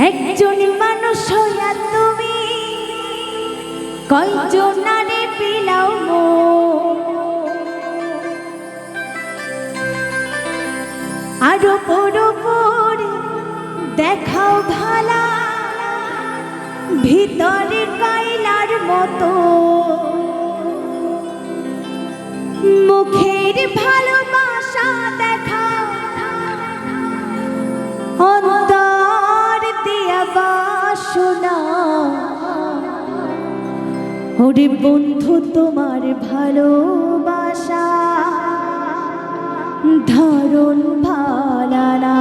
একজন মানুষ হইয়া তুমি কয়জনারে পিলাও মো, আরো পর দেখাও ভালা ভিতরে কাইলার মতো, মুখের ভালোবাসা দেখাও অন্তর দিয়া বাসনা। ওরে বন্ধু তোমার ভালোবাসা ধরন ভালা না।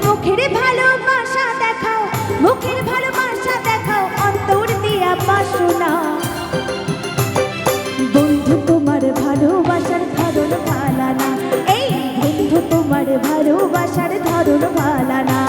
মুখের ভালোবাসা দেখাও, মুখের ভালোবাসা দেখাও অন্তর দিয়া বাসনা। বন্ধু তোমার ভালোবাসার ধরন ভালা না, এই বন্ধু তোমার ভালোবাসার ধরন ভালা না।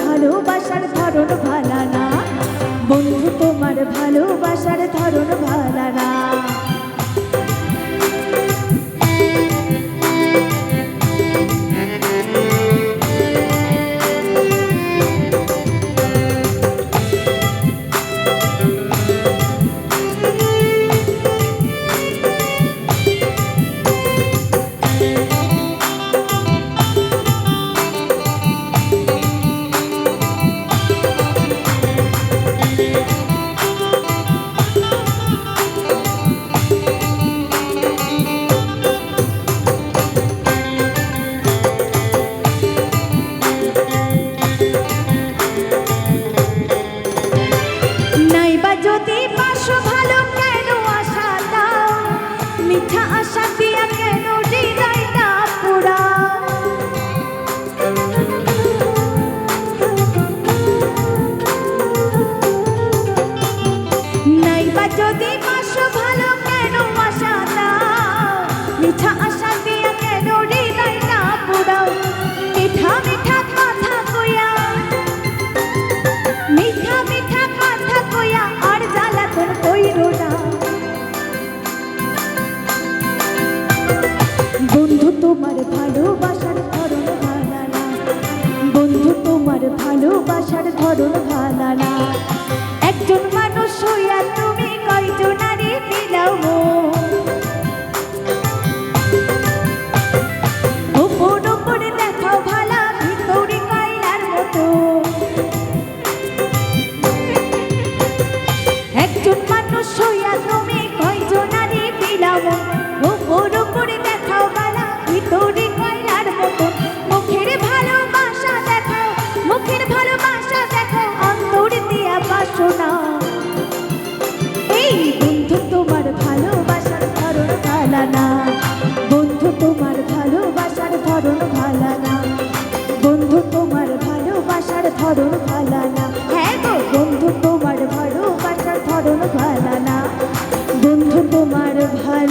ভালোবাসার ধরন ভালা না, বন্ধু তোমার ভালোবাসার ধরন ভালা না। যদি পাশো ভালো কেন আশা দাও, মিঠা আশা দিয়া কেন হৃদয়টা পুরা। নাইবা যদি পাশো ভালো কেন আশা দাও, মিঠা আশা দিয়া কেন হৃদয়টা পুরাও। মিঠা মিঠা কথা কইয়া, মিঠা মিঠা কথা কইয়া আর জ্বালাতন কইরো না। বন্ধু তোমার ভালোবাসার ধরন ভালা না, বন্ধু তোমার ভালোবাসার ধরন ভালা না। একজন মানুষ হইয়া তুমি কয়জনারে দিলাও মো, উপর উপর দেখাও ভালা ভিতরে কাইলার মতো। একজন মানুষ হইয়া তুমি কয়জনারে দিলাও মো, উপর উপর দেখাও ভালোবাসো না। এই বন্ধু তোমার ভালোবাসার ধরন ভালো না, বন্ধু তোমার ভালোবাসার ধরন ভালো না, বন্ধু তোমার ভালোবাসার ধরন ভালো না। হ্যাঁ গো বন্ধু তোমার ভালোবাসার ধরন ভালো না, বন্ধু তোমার ভালো